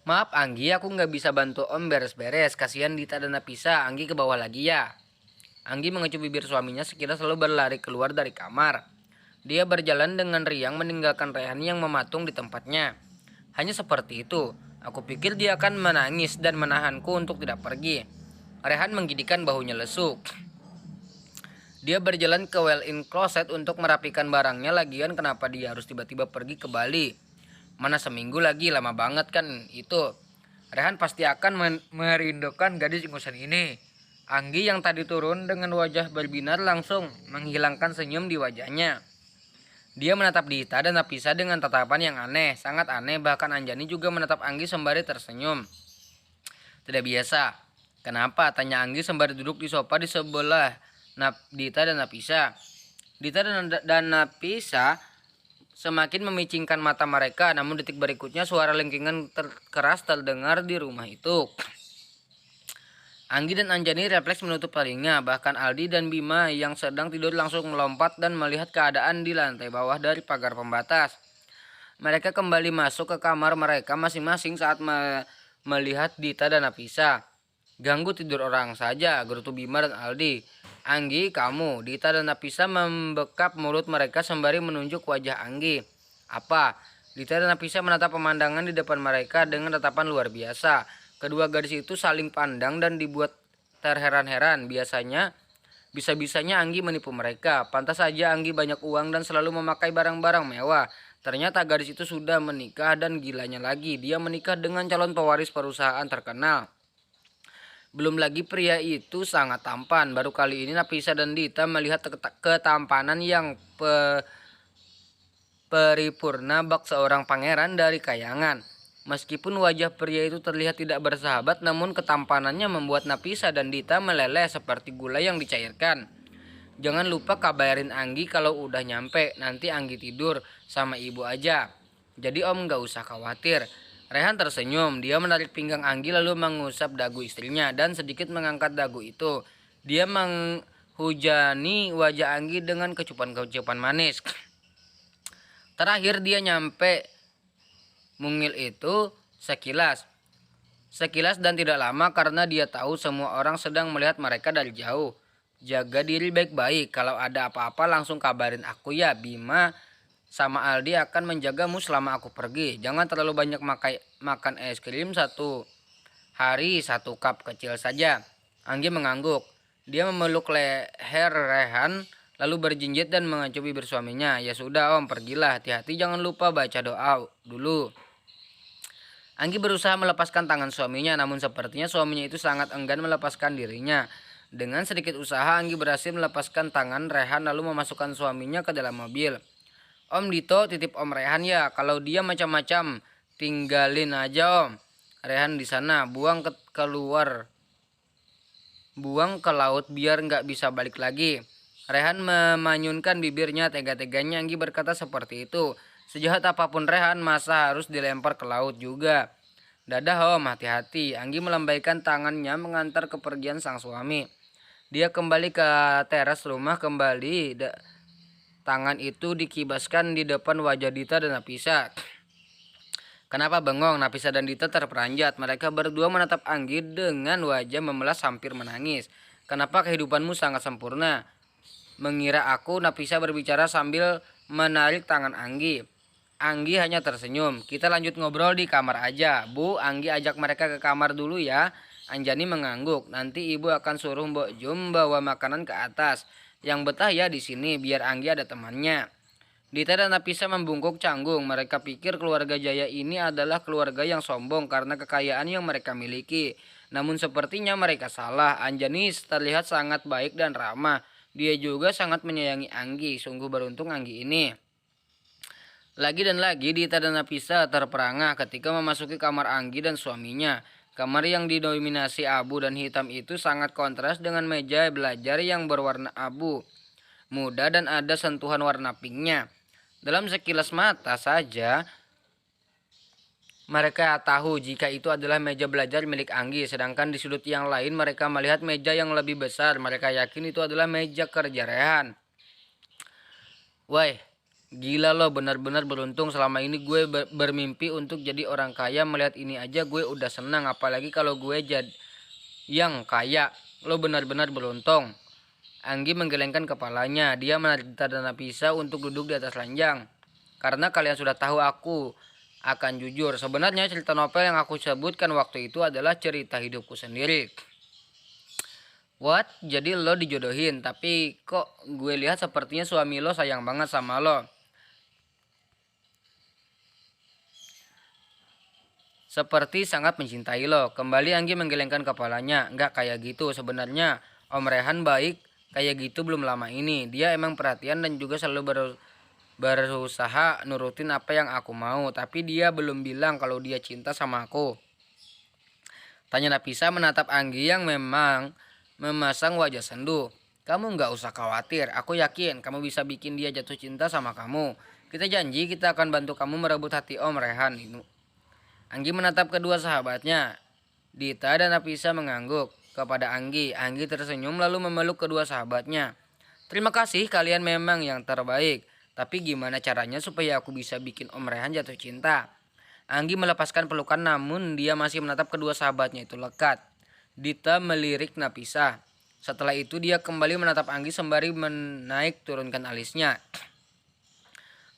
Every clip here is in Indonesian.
Maaf Anggi, aku nggak bisa bantu Om beres-beres. Kasihan Dita dan Napisa. Anggi ke bawah lagi ya. Anggi mengecup bibir suaminya sekilas lalu berlari keluar dari kamar. Dia berjalan dengan riang meninggalkan Rehan yang mematung di tempatnya. Hanya seperti itu. Aku pikir dia akan menangis dan menahanku untuk tidak pergi. Rehan menggigitkan bahunya lesu. Dia berjalan ke well-in closet untuk merapikan barangnya. Lagian kenapa dia harus tiba-tiba pergi ke Bali? Mana seminggu lagi, lama banget kan itu. Rehan pasti akan merindukan gadis ingusan ini. Anggi yang tadi turun dengan wajah berbinar langsung menghilangkan senyum di wajahnya. Dia menatap Dita dan Napisa dengan tatapan yang aneh, sangat aneh. Bahkan Anjani juga menatap Anggi sembari tersenyum. Tidak biasa. Kenapa? Tanya Anggi sembari duduk di sofa di sebelah Dita dan Napisa. Dita dan Napisa semakin memicingkan mata mereka, namun detik berikutnya suara lengkingan keras terdengar di rumah itu. Anggi dan Anjani refleks menutup telinga, bahkan Aldi dan Bima yang sedang tidur langsung melompat dan melihat keadaan di lantai bawah dari pagar pembatas. Mereka kembali masuk ke kamar mereka masing-masing saat melihat Dita dan Napisa. Ganggu tidur orang saja, gerutu Bima dan Aldi. Anggi, kamu. Dita dan Napisa membekap mulut mereka sembari menunjuk wajah Anggi. Apa? Dita dan Napisa menatap pemandangan di depan mereka dengan tatapan luar biasa. Kedua gadis itu saling pandang dan dibuat terheran-heran. Bisa-bisanya Anggi menipu mereka. Pantas saja Anggi banyak uang dan selalu memakai barang-barang mewah. Ternyata gadis itu sudah menikah dan gilanya lagi, dia menikah dengan calon pewaris perusahaan terkenal. Belum lagi pria itu sangat tampan. Baru kali ini Napisa dan Dita melihat ketampanan yang paripurna bak seorang pangeran dari kayangan. Meskipun wajah pria itu terlihat tidak bersahabat, namun ketampanannya membuat Napisa dan Dita meleleh seperti gula yang dicairkan. Jangan lupa kabarin Anggi kalau udah nyampe. Nanti Anggi tidur sama ibu aja. Jadi Om gak usah khawatir. Rehan tersenyum. Dia menarik pinggang Anggi lalu mengusap dagu istrinya dan sedikit mengangkat dagu itu. Dia menghujani wajah Anggi dengan kecupan-kecupan manis. Terakhir dia nyampe mungil itu sekilas dan tidak lama karena dia tahu semua orang sedang melihat mereka dari jauh. Jaga diri baik-baik, kalau ada apa-apa langsung kabarin aku ya. Bima sama Aldi akan menjagamu selama aku pergi. Jangan terlalu banyak makan es krim, satu hari satu cup kecil saja. Anggi mengangguk. Dia memeluk leher Rehan lalu berjinjit dan mengacup bibir suaminya. Ya sudah Om, pergilah. Hati-hati, jangan lupa baca doa dulu. Anggi berusaha melepaskan tangan suaminya, namun sepertinya suaminya itu sangat enggan melepaskan dirinya. Dengan sedikit usaha, Anggi berhasil melepaskan tangan Rehan lalu memasukkan suaminya ke dalam mobil. Om Dito titip Om Rehan ya, kalau dia macam-macam tinggalin aja Om. Rehan di sana, buang ke laut biar nggak bisa balik lagi. Rehan memanyunkan bibirnya, tega-teganya Anggi berkata seperti itu. Sejahat apapun Rehan, masa harus dilempar ke laut juga. Dadah Om, hati-hati. Anggi melambaikan tangannya mengantar kepergian sang suami. Dia kembali ke teras rumah kembali. Tangan itu dikibaskan di depan wajah Dita dan Napisa. Kenapa bengong? Napisa dan Dita terperanjat. Mereka berdua menatap Anggi dengan wajah memelas hampir menangis. Kenapa kehidupanmu sangat sempurna? Mengira aku, Napisa berbicara sambil menarik tangan Anggi. Anggi hanya tersenyum. Kita lanjut ngobrol di kamar aja. Bu, Anggi ajak mereka ke kamar dulu ya. Anjani mengangguk. Nanti ibu akan suruh Mbok Jum bawa makanan ke atas. Yang betah ya di sini biar Anggi ada temannya. Dita dan Napisa membungkuk canggung. Mereka pikir keluarga Jaya ini adalah keluarga yang sombong karena kekayaan yang mereka miliki. Namun sepertinya mereka salah. Anjani terlihat sangat baik dan ramah. Dia juga sangat menyayangi Anggi. Sungguh beruntung Anggi ini. Lagi dan lagi Dita dan Napisa terperangah ketika memasuki kamar Anggi dan suaminya. Kamar yang didominasi abu dan hitam itu sangat kontras dengan meja belajar yang berwarna abu muda dan ada sentuhan warna pinknya. Dalam sekilas mata saja mereka tahu jika itu adalah meja belajar milik Anggi. Sedangkan di sudut yang lain mereka melihat meja yang lebih besar. Mereka yakin itu adalah meja kerja Rehan. Woi, Gila lo, benar-benar beruntung. Selama ini gue bermimpi untuk jadi orang kaya. Melihat ini aja gue udah senang. Apalagi kalau gue jadi yang kaya. Lo benar-benar beruntung. Anggi menggelengkan kepalanya. Dia menarik Dita dan Nafisa untuk duduk di atas ranjang. Karena kalian sudah tahu, aku akan jujur. Sebenarnya cerita novel yang aku sebutkan waktu itu adalah cerita hidupku sendiri. What? Jadi lo dijodohin, tapi kok gue lihat sepertinya suami lo sayang banget sama lo. Seperti sangat mencintai lo. Kembali Anggi menggelengkan kepalanya. Enggak kayak gitu. Sebenarnya Om Rehan baik kayak gitu belum lama ini. Dia emang perhatian dan juga selalu berusaha nurutin apa yang aku mau. Tapi dia belum bilang kalau dia cinta sama aku. Tanya Nafisa menatap Anggi yang memang memasang wajah sendu. Kamu nggak usah khawatir. Aku yakin kamu bisa bikin dia jatuh cinta sama kamu. Kita janji kita akan bantu kamu merebut hati Om Rehan. Anggi menatap kedua sahabatnya. Dita dan Nafisa mengangguk kepada Anggi. Anggi tersenyum lalu memeluk kedua sahabatnya. Terima kasih, kalian memang yang terbaik. Tapi gimana caranya supaya aku bisa bikin Om Rehan jatuh cinta? Anggi melepaskan pelukan namun dia masih menatap kedua sahabatnya itu lekat. Dita melirik Nafisa. Setelah itu dia kembali menatap Anggi sembari menaik turunkan alisnya.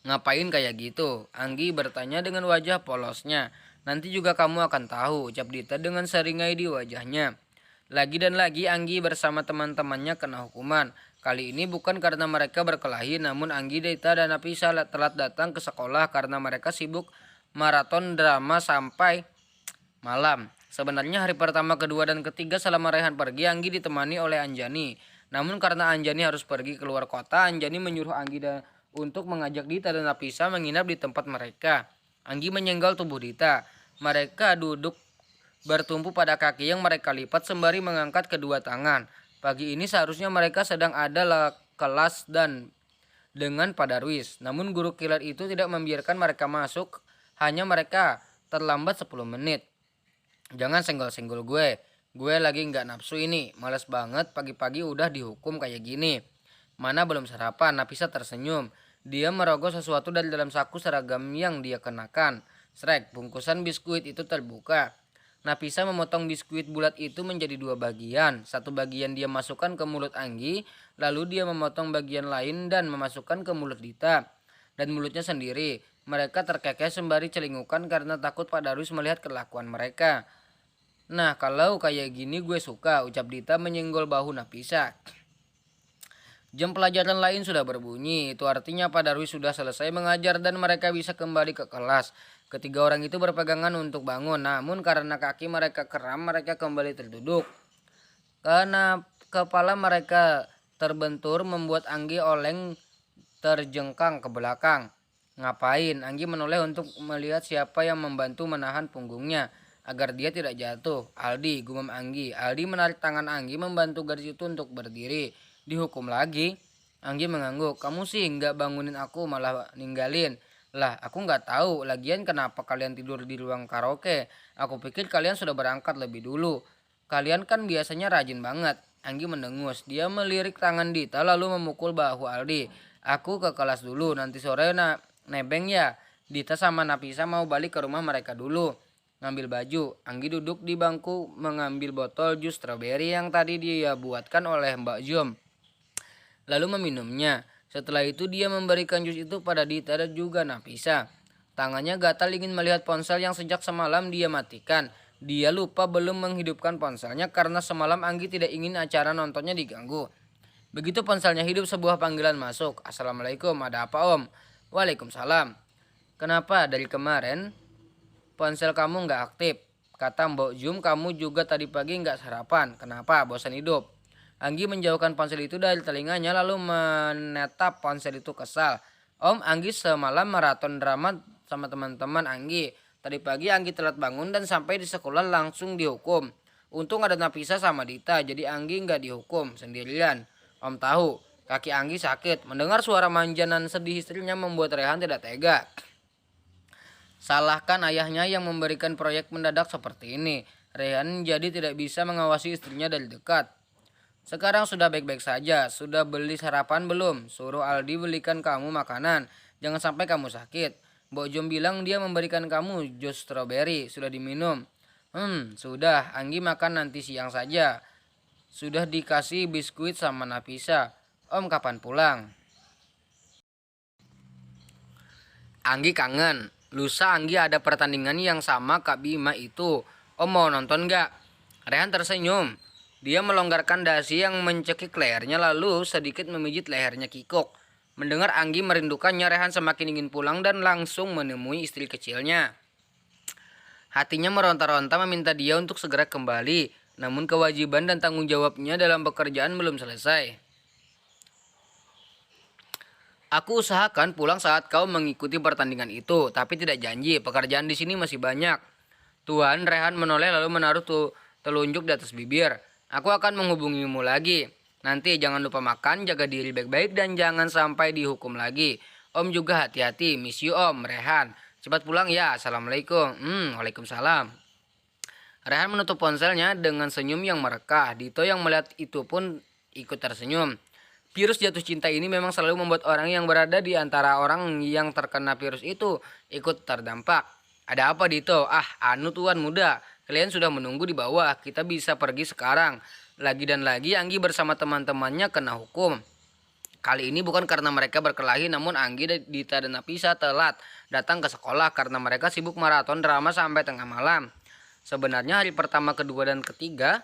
Ngapain kayak gitu? Anggi bertanya dengan wajah polosnya. Nanti juga kamu akan tahu, ucap Dita dengan seringai di wajahnya. Lagi dan lagi Anggi bersama teman-temannya kena hukuman. Kali ini bukan karena mereka berkelahi, namun Anggi, Dita, dan Nafisa telat datang ke sekolah karena mereka sibuk maraton drama sampai malam. Sebenarnya hari pertama, kedua, dan ketiga selama Rehan pergi, Anggi ditemani oleh Anjani. Namun karena Anjani harus pergi keluar kota, Anjani menyuruh Anggi untuk mengajak Dita dan Nafisa menginap di tempat mereka. Anggi menyenggol tubuh Dita. Mereka duduk bertumpu pada kaki yang mereka lipat sembari mengangkat kedua tangan. Pagi ini seharusnya mereka sedang ada kelas dan dengan Pak Darwis. Namun guru kilat itu tidak membiarkan mereka masuk. Hanya mereka terlambat 10 menit. Jangan senggol-senggol gue. Gue lagi nggak nafsu ini. Males banget pagi-pagi udah dihukum kayak gini. Mana belum sarapan? Nafisa tersenyum. Dia merogoh sesuatu dari dalam saku seragam yang dia kenakan. Srek, bungkusan biskuit itu terbuka. Nafisa memotong biskuit bulat itu menjadi dua bagian. Satu bagian dia masukkan ke mulut Anggi, lalu dia memotong bagian lain dan memasukkan ke mulut Dita dan mulutnya sendiri. Mereka terkekeh sembari celingukan karena takut Pak Darwis melihat kelakuan mereka. Nah, kalau kayak gini gue suka, ucap Dita menyenggol bahu Nafisa. Jam pelajaran lain sudah berbunyi, itu artinya Pak Darwis sudah selesai mengajar dan mereka bisa kembali ke kelas. Ketiga orang itu berpegangan untuk bangun, namun karena kaki mereka kram, mereka kembali terduduk. Karena kepala mereka terbentur membuat Anggi oleng terjengkang ke belakang. Ngapain? Anggi menoleh untuk melihat siapa yang membantu menahan punggungnya agar dia tidak jatuh. Aldi, gumam Anggi. Aldi menarik tangan Anggi membantu gadis itu untuk berdiri. Dihukum lagi? Anggi mengangguk. Kamu sih nggak bangunin aku, malah ninggalin. Lah, aku nggak tahu. Lagian kenapa kalian tidur di ruang karaoke? Aku pikir kalian sudah berangkat lebih dulu. Kalian kan biasanya rajin banget. Anggi mendengus. Dia melirik tangan Dita lalu memukul bahu Aldi. Aku ke kelas dulu. Nanti sore nebeng ya. Dita sama Nafisa mau balik ke rumah mereka dulu. Ngambil baju. Anggi duduk di bangku mengambil botol jus strawberry yang tadi dia buatkan oleh Mbak Jom, lalu meminumnya. Setelah itu dia memberikan jus itu pada Dita dan juga Nafisa. Tangannya gatal ingin melihat ponsel yang sejak semalam dia matikan. Dia lupa belum menghidupkan ponselnya karena semalam Anggi tidak ingin acara nontonnya diganggu. Begitu ponselnya hidup, sebuah panggilan masuk. Assalamualaikum, ada apa Om? Waalaikumsalam. Kenapa dari kemarin ponsel kamu nggak aktif? Kata Mbok Jum kamu juga tadi pagi nggak sarapan. Kenapa? Bosan hidup? Anggi menjauhkan ponsel itu dari telinganya lalu menatap ponsel itu kesal. Om, Anggi semalam maraton drama sama teman-teman Anggi. Tadi pagi Anggi telat bangun dan sampai di sekolah langsung dihukum. Untung ada Nafisa sama Dita, jadi Anggi nggak dihukum sendirian. Om tahu, kaki Anggi sakit. Mendengar suara manjanan sedih istrinya membuat Rehan tidak tega. Salahkan ayahnya yang memberikan proyek mendadak seperti ini. Rehan jadi tidak bisa mengawasi istrinya dari dekat. Sekarang sudah baik-baik saja. Sudah beli sarapan belum? Suruh Aldi belikan kamu makanan. Jangan sampai kamu sakit. Mbok Jom bilang dia memberikan kamu jus stroberi. Sudah diminum? Sudah. Anggi makan nanti siang saja. Sudah dikasih biskuit sama Nafisa. Om kapan pulang? Anggi kangen. Lusa Anggi ada pertandingan yang sama Kak Bima itu. Om mau nonton gak? Rehan tersenyum. Dia melonggarkan dasi yang mencekik lehernya lalu sedikit memijit lehernya Kikuk. Mendengar Anggi merindukannya, Rehan semakin ingin pulang dan langsung menemui istri kecilnya. Hatinya meronta-ronta meminta dia untuk segera kembali. Namun kewajiban dan tanggung jawabnya dalam pekerjaan belum selesai. Aku usahakan pulang saat kau mengikuti pertandingan itu, tapi tidak janji. Pekerjaan di sini masih banyak. Tuan, Rehan menoleh lalu menaruh telunjuk di atas bibir. Aku akan menghubungimu lagi. Nanti jangan lupa makan, jaga diri baik-baik dan jangan sampai dihukum lagi. Om juga hati-hati. Miss you Om, Rehan. Cepat pulang ya. Assalamualaikum. Waalaikumsalam. Rehan menutup ponselnya dengan senyum yang merekah. Dito yang melihat itu pun ikut tersenyum. Virus jatuh cinta ini memang selalu membuat orang yang berada di antara orang yang terkena virus itu ikut terdampak. Ada apa Dito? Anu tuan muda. Kalian sudah menunggu di bawah. Kita bisa pergi sekarang. Lagi dan lagi Anggi bersama teman-temannya kena hukum. Kali ini bukan karena mereka berkelahi, namun Anggi, Dita, dan Nafisa telat datang ke sekolah karena mereka sibuk maraton drama sampai tengah malam. Sebenarnya hari pertama, kedua, dan ketiga